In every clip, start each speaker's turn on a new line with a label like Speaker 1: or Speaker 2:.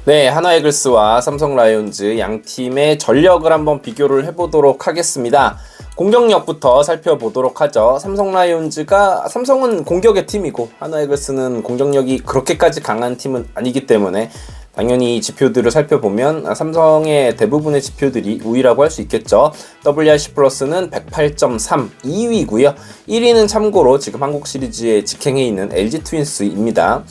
Speaker 1: 네, 하나이글스와 삼성 라이온즈 양 팀의 전력을 한번 비교를 해보도록 하겠습니다. 공격력부터 살펴보도록 하죠. 삼성은 공격의 팀이고 하나이글스는 공격력이 그렇게까지 강한 팀은 아니기 때문에 당연히 이 지표들을 살펴보면 삼성의 대부분의 지표들이 우위라고 할 수 있겠죠. WRC 플러스는 108.3 2위고요. 1위는 참고로 지금 한국 시리즈에 직행해 있는 LG 트윈스입니다.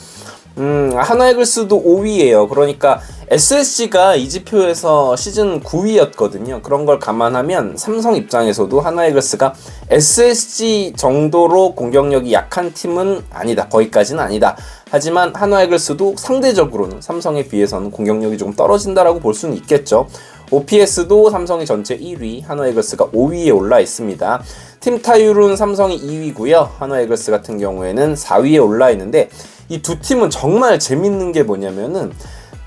Speaker 1: 하나이글스도 5위예요. 그러니까 SSG가 이 지표에서 시즌 9위였거든요. 그런 걸 감안하면 삼성 입장에서도 하나이글스가 SSG 정도로 공격력이 약한 팀은 아니다. 거기까지는 아니다. 하지만 하나이글스도 상대적으로는 삼성에 비해서는 공격력이 조금 떨어진다라고 볼 수는 있겠죠. OPS도 삼성이 전체 1위, 하나이글스가 5위에 올라 있습니다. 팀 타율은 삼성이 2위고요. 하나이글스 같은 경우에는 4위에 올라 있는데 이 두 팀은 정말 재밌는 게 뭐냐면은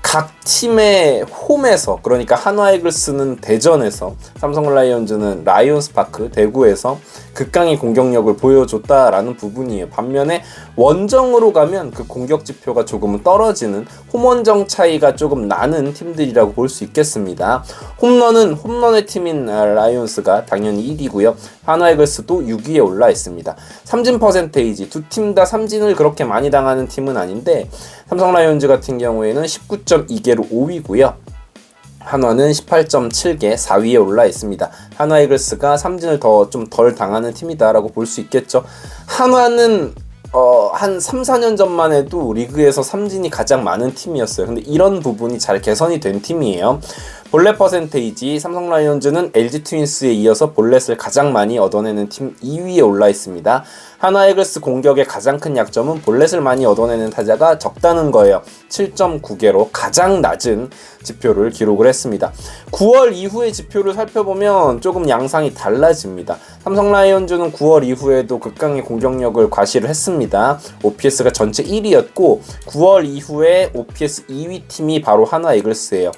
Speaker 1: 각 팀의 홈에서, 그러니까 하나이글스는 대전에서, 삼성 라이온즈는 라이온스파크 대구에서 극강의 공격력을 보여줬다라는 부분이에요. 반면에 원정으로 가면 그 공격 지표가 조금은 떨어지는, 홈원정 차이가 조금 나는 팀들이라고 볼 수 있겠습니다. 홈런의 팀인 라이온스가 당연히 1위고요. 하나이글스도 6위에 올라 있습니다. 삼진 퍼센테이지, 두 팀 다 삼진을 그렇게 많이 당하는 팀은 아닌데 삼성 라이온즈 같은 경우에는 19.2개로 5위고요. 한화는 18.7개 4위에 올라 있습니다. 하나이글스가 삼진을 좀 덜 당하는 팀이다라고 볼 수 있겠죠. 한화는 한 3, 4년 전만 해도 리그에서 삼진이 가장 많은 팀이었어요. 근데 이런 부분이 잘 개선이 된 팀이에요. 볼넷 퍼센테이지, 삼성 라이온즈는 LG 트윈스에 이어서 볼넷을 가장 많이 얻어내는 팀 2위에 올라 있습니다. 하나이글스 공격의 가장 큰 약점은 볼넷을 많이 얻어내는 타자가 적다는 거예요. 7.9개로 가장 낮은 지표를 기록을 했습니다. 9월 이후의 지표를 살펴보면 조금 양상이 달라집니다. 삼성 라이온즈는 9월 이후에도 극강의 공격력을 과시를 했습니다. OPS가 전체 1위였고 9월 이후에 OPS 2위 팀이 바로 하나이글스예요.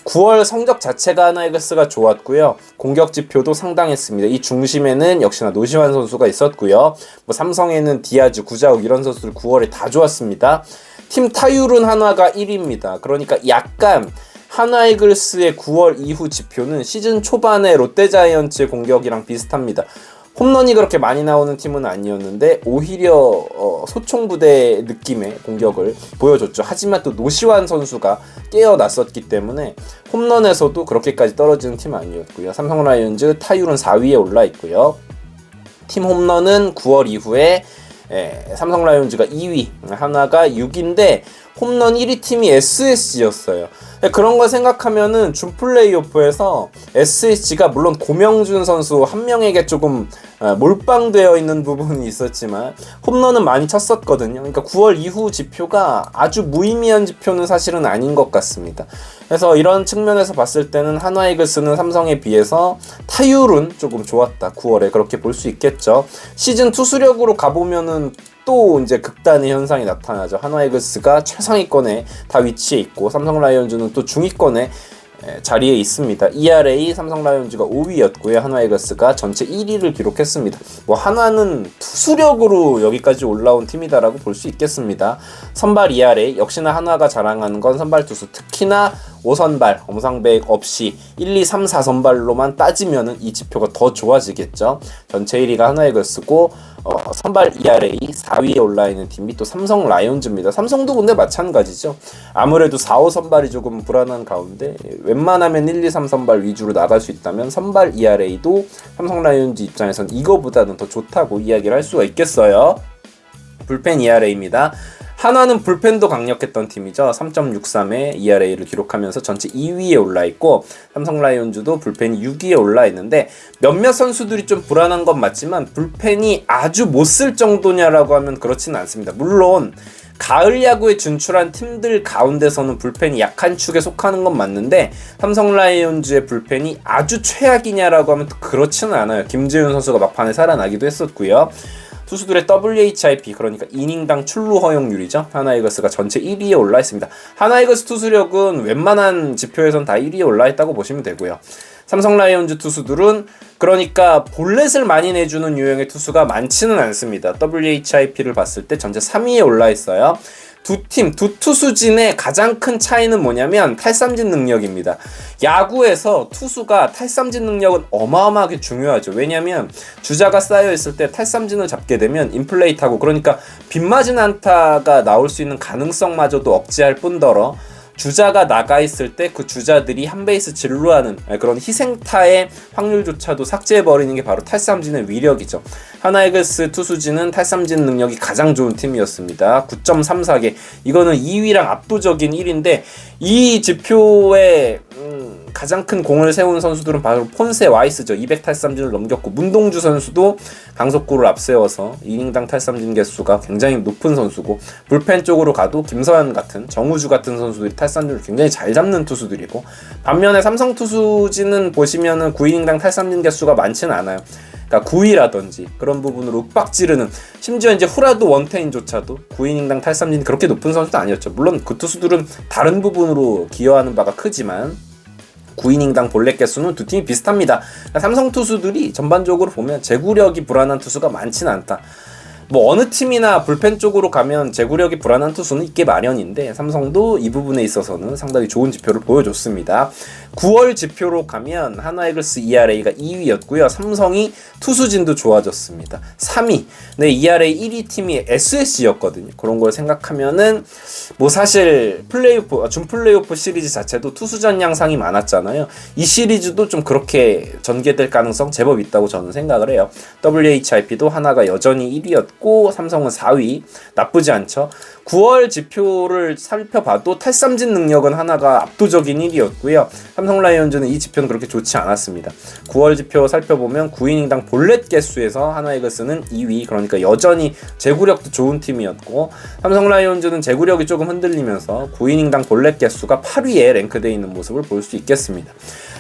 Speaker 1: 9월 성적 자체가 하나이글스가 좋았고요. 공격 지표도 상당했습니다. 이 중심에는 역시나 노시환 선수가 있었고요. 삼성에는 디아즈, 구자욱 이런 선수들 9월에 다 좋았습니다. 팀 타율은 한화가 1위입니다. 그러니까 약간 하나이글스의 9월 이후 지표는 시즌 초반의 롯데자이언츠의 공격이랑 비슷합니다. 홈런이 그렇게 많이 나오는 팀은 아니었는데 오히려 소총부대 느낌의 공격을 보여줬죠. 하지만 또 노시환 선수가 깨어났었기 때문에 홈런에서도 그렇게까지 떨어지는 팀은 아니었고요. 삼성 라이온즈 타율은 4위에 올라 있고요. 팀 홈런은 9월 이후에 삼성 라이온즈가 2위, 하나가 6위인데 홈런 1위 팀이 SSG였어요. 그런 걸 생각하면은 준 플레이오프에서 SSG가 물론 고명준 선수 한 명에게 조금 몰빵되어 있는 부분이 있었지만 홈런은 많이 쳤었거든요. 그러니까 9월 이후 지표가 아주 무의미한 지표는 사실은 아닌 것 같습니다. 그래서 이런 측면에서 봤을 때는 하나이글스는 삼성에 비해서 타율은 조금 좋았다. 9월에 그렇게 볼 수 있겠죠. 시즌 투수력으로 가보면은 또 이제 극단의 현상이 나타나죠. 하나이글스가 최상위권에 다 위치해 있고 삼성 라이온즈는 또 중위권에 자리에 있습니다. ERA 삼성 라이온즈가 5위였고요. 하나이글스가 전체 1위를 기록했습니다. 하나는 투수력으로 여기까지 올라온 팀이다라고 볼 수 있겠습니다. 선발 ERA 역시나 하나가 자랑하는 건 선발 투수, 특히나 5선발 엄상백 없이 1, 2, 3, 4선발로만 따지면은 이 지표가 더 좋아지겠죠. 전체 1위가 하나이글스고 선발 ERA 4위에 올라있는 팀이 또 삼성 라이온즈입니다. 삼성도 근데 마찬가지죠. 아무래도 4, 5선발이 조금 불안한 가운데 웬만하면 1, 2, 3선발 위주로 나갈 수 있다면 선발 ERA도 삼성 라이온즈 입장에선 이거보다는 더 좋다고 이야기를 할 수가 있겠어요. 불펜 ERA입니다. 하나는 불펜도 강력했던 팀이죠. 3.63의 ERA를 기록하면서 전체 2위에 올라있고 삼성 라이온즈도 불펜이 6위에 올라있는데 몇몇 선수들이 좀 불안한 건 맞지만 불펜이 아주 못 쓸 정도냐라고 하면 그렇지는 않습니다. 물론 가을 야구에 진출한 팀들 가운데서는 불펜이 약한 축에 속하는 건 맞는데 삼성 라이온즈의 불펜이 아주 최악이냐라고 하면 또 그렇지는 않아요. 김재윤 선수가 막판에 살아나기도 했었고요. 투수들의 WHIP, 그러니까 이닝당 출루 허용률이죠. 하나이글스가 전체 1위에 올라 있습니다. 하나이글스 투수력은 웬만한 지표에선 다 1위에 올라 있다고 보시면 되고요. 삼성 라이온즈 투수들은 그러니까 볼넷을 많이 내주는 유형의 투수가 많지는 않습니다. WHIP를 봤을 때 전체 3위에 올라 있어요. 두 투수진의 가장 큰 차이는 뭐냐면 탈삼진 능력입니다. 야구에서 투수가 탈삼진 능력은 어마어마하게 중요하죠. 왜냐면 주자가 쌓여있을 때 탈삼진을 잡게 되면 인플레이트하고, 그러니까 빗맞은 안타가 나올 수 있는 가능성마저도 억제할 뿐더러 주자가 나가 있을 때 그 주자들이 한 베이스 진루하는 그런 희생타의 확률조차도 삭제해버리는 게 바로 탈삼진의 위력이죠. 하나이글스 투수진은 탈삼진 능력이 가장 좋은 팀이었습니다. 9.34개. 이거는 2위랑 압도적인 1위인데, 이 지표에 가장 큰 공을 세운 선수들은 바로 폰세 와이스죠. 200탈삼진을 넘겼고, 문동주 선수도 강속구를 앞세워서 이닝당 탈삼진 개수가 굉장히 높은 선수고, 불펜 쪽으로 가도 김서현 같은, 정우주 같은 선수들이 탈삼진을 굉장히 잘 잡는 투수들이고, 반면에 삼성 투수진은 보시면은 9이닝당 탈삼진 개수가 많지는 않아요. 그러니까 9위라든지 그런 부분으로 윽박 지르는, 심지어 이제 후라도 원태인조차도 9이닝당 탈삼진이 그렇게 높은 선수도 아니었죠. 물론 그 투수들은 다른 부분으로 기여하는 바가 크지만 9이닝당 볼넷 개수는 두 팀이 비슷합니다. 그러니까 삼성 투수들이 전반적으로 보면 제구력이 불안한 투수가 많지는 않다. 뭐 어느 팀이나 불펜 쪽으로 가면 제구력이 불안한 투수는 있게 마련인데, 삼성도 이 부분에 있어서는 상당히 좋은 지표를 보여줬습니다. 9월 지표로 가면 하나이글스 ERA가 2위였고요. 삼성이 투수진도 좋아졌습니다. 3위. 네, ERA 1위 팀이 SS였거든요. 그런 걸 생각하면은 뭐 사실 플레이오프, 준 플레이오프 시리즈 자체도 투수전 양상이 많았잖아요. 이 시리즈도 좀 그렇게 전개될 가능성 제법 있다고 저는 생각을 해요. WHIP도 하나가 여전히 1위였고 삼성은 4위. 나쁘지 않죠. 9월 지표를 살펴봐도 탈삼진 능력은 하나가 압도적인 1위였고요. 삼성 라이온즈는 이 지표는 그렇게 좋지 않았습니다. 9월 지표 살펴보면 9이닝당 볼넷 개수에서 하나이글스는 2위, 그러니까 여전히 제구력도 좋은 팀이었고, 삼성 라이온즈는 제구력이 조금 흔들리면서 9이닝당 볼넷 개수가 8위에 랭크되어 있는 모습을 볼 수 있겠습니다.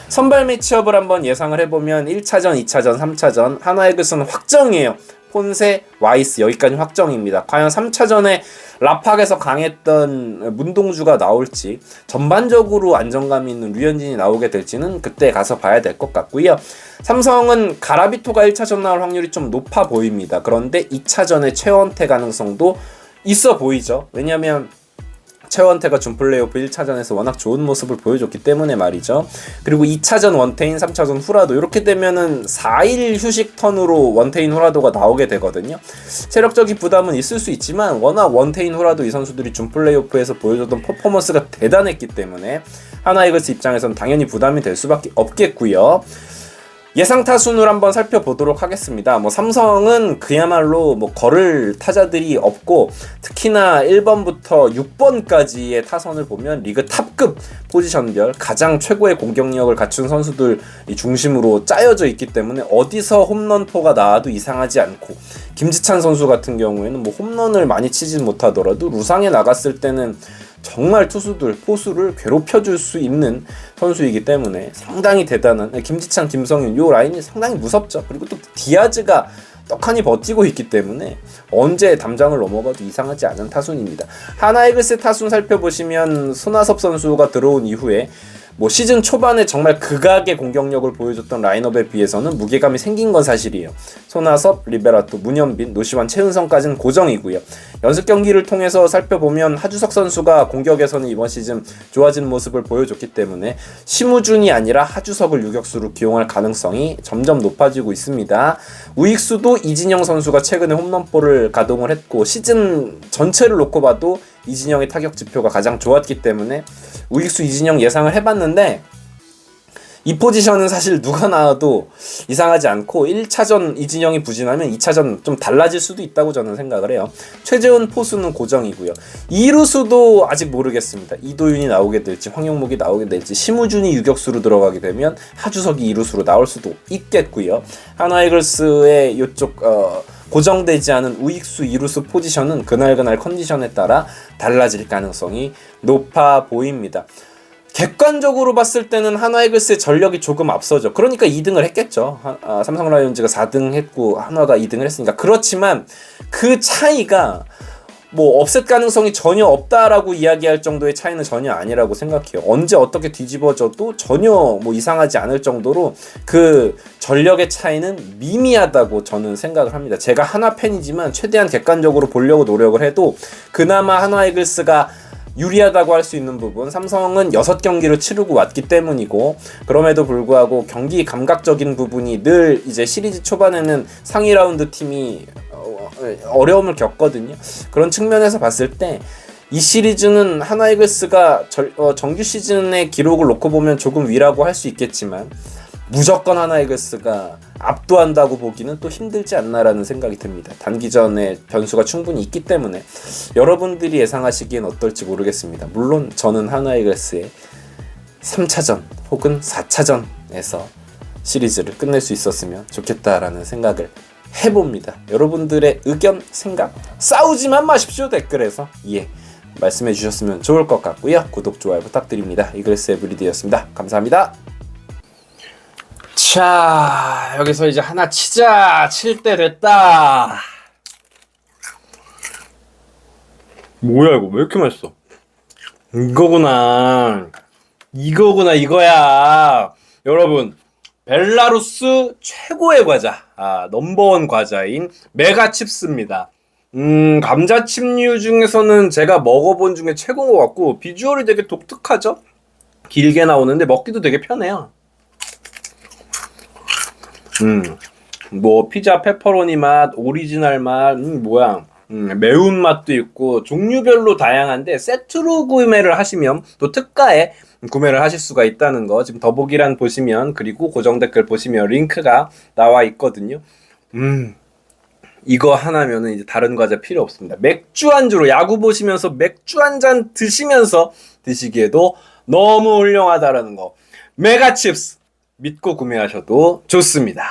Speaker 1: 선발 매치업을 한번 예상을 해보면 1차전, 2차전, 3차전 하나이글스는 확정이에요. 폰세, 와이스 여기까지 확정입니다. 과연 3차전에 라팍에서 강했던 문동주가 나올지, 전반적으로 안정감 있는 류현진이 나오게 될지는 그때 가서 봐야 될 것 같고요. 삼성은 가라비토가 1차전 나올 확률이 좀 높아 보입니다. 그런데 2차전에 최원태 가능성도 있어 보이죠. 왜냐면 최원태가 준 플레이오프 1차전에서 워낙 좋은 모습을 보여줬기 때문에 말이죠. 그리고 2차전 원태인, 3차전 후라도, 이렇게 되면은 4일 휴식 턴으로 원태인 후라도가 나오게 되거든요. 체력적인 부담은 있을 수 있지만 워낙 원태인 후라도 이 선수들이 준 플레이오프에서 보여줬던 퍼포먼스가 대단했기 때문에 하나이글스 입장에서는 당연히 부담이 될 수밖에 없겠고요. 예상 타순을 한번 살펴보도록 하겠습니다. 뭐 삼성은 그야말로 뭐 걸을 타자들이 없고, 특히나 1번부터 6번까지의 타선을 보면 리그 탑급 포지션별 가장 최고의 공격력을 갖춘 선수들 중심으로 짜여져 있기 때문에 어디서 홈런포가 나와도 이상하지 않고, 김지찬 선수 같은 경우에는 뭐 홈런을 많이 치진 못하더라도 루상에 나갔을 때는 정말 투수들, 포수를 괴롭혀줄 수 있는 선수이기 때문에 상당히 대단한, 김지찬, 김성윤 요 라인이 상당히 무섭죠. 그리고 또 디아즈가 떡하니 버티고 있기 때문에 언제 담장을 넘어가도 이상하지 않은 타순입니다. 하나이글스 타순 살펴보시면 손아섭 선수가 들어온 이후에 뭐 시즌 초반에 정말 극악의 공격력을 보여줬던 라인업에 비해서는 무게감이 생긴 건 사실이에요. 손아섭, 리베라토, 문현빈, 노시환, 최은성까지는 고정이고요. 연습 경기를 통해서 살펴보면 하주석 선수가 공격에서는 이번 시즌 좋아진 모습을 보여줬기 때문에 심우준이 아니라 하주석을 유격수로 기용할 가능성이 점점 높아지고 있습니다. 우익수도 이진영 선수가 최근에 홈런볼을 가동을 했고, 시즌 전체를 놓고 봐도 이진영의 타격 지표가 가장 좋았기 때문에 우익수 이진영 예상을 해봤는데, 이 포지션은 사실 누가 나와도 이상하지 않고 1차전 이진영이 부진하면 2차전 좀 달라질 수도 있다고 저는 생각을 해요. 최재훈 포수는 고정이고요. 2루수도 아직 모르겠습니다. 이도윤이 나오게 될지 황영목이 나오게 될지, 심우준이 유격수로 들어가게 되면 하주석이 2루수로 나올 수도 있겠고요. 하나이글스의 이쪽 고정되지 않은 우익수, 이루수 포지션은 그날그날 컨디션에 따라 달라질 가능성이 높아 보입니다. 객관적으로 봤을 때는 하나이글스의 전력이 조금 앞서죠. 그러니까 2등을 했겠죠. 삼성 라이온즈가 4등 했고 한화가 2등을 했으니까. 그렇지만 그 차이가 뭐 업셋 가능성이 전혀 없다라고 이야기할 정도의 차이는 전혀 아니라고 생각해요. 언제 어떻게 뒤집어져도 전혀 뭐 이상하지 않을 정도로 그 전력의 차이는 미미하다고 저는 생각을 합니다. 제가 하나 팬이지만 최대한 객관적으로 보려고 노력을 해도 그나마 하나 이글스가 유리하다고 할 수 있는 부분, 삼성은 6경기를 치르고 왔기 때문이고, 그럼에도 불구하고 경기 감각적인 부분이 늘 이제 시리즈 초반에는 상위 라운드 팀이 어려움을 겪거든요. 그런 측면에서 봤을 때 이 시리즈는 하나 이글스가 정규 시즌의 기록을 놓고 보면 조금 위라고 할 수 있겠지만 무조건 하나 이글스가 압도한다고 보기는 또 힘들지 않나라는 생각이 듭니다. 단기전에 변수가 충분히 있기 때문에 여러분들이 예상하시기엔 어떨지 모르겠습니다. 물론 저는 하나 이글스의 3차전 혹은 4차전에서 시리즈를 끝낼 수 있었으면 좋겠다라는 생각을 해봅니다. 여러분들의 의견, 생각 싸우지만 마십시오. 댓글에서 말씀해 주셨으면 좋을 것 같고요. 구독, 좋아요 부탁드립니다. 이글스 에브리데이였습니다. 감사합니다. 자, 여기서 이제 하나 치자. 칠 때 됐다. 뭐야 이거 왜 이렇게 맛있어? 이거야. 여러분, 벨라루스 최고의 과자, 넘버원 과자인 메가칩스입니다. 감자칩류 중에서는 제가 먹어본 중에 최고인 것 같고 비주얼이 되게 독특하죠? 길게 나오는데 먹기도 되게 편해요. 뭐 피자 페퍼로니 맛, 오리지널 맛, 매운맛도 있고 종류별로 다양한데 세트로 구매를 하시면 또 특가에 구매를 하실 수가 있다는 거 지금 더보기란 보시면, 그리고 고정 댓글 보시면 링크가 나와 있거든요. 이거 하나면은 이제 다른 과자 필요 없습니다. 맥주 안주로 야구 보시면서 맥주 한 잔 드시면서 드시기에도 너무 훌륭하다라는 거, 메가칩스 믿고 구매하셔도 좋습니다.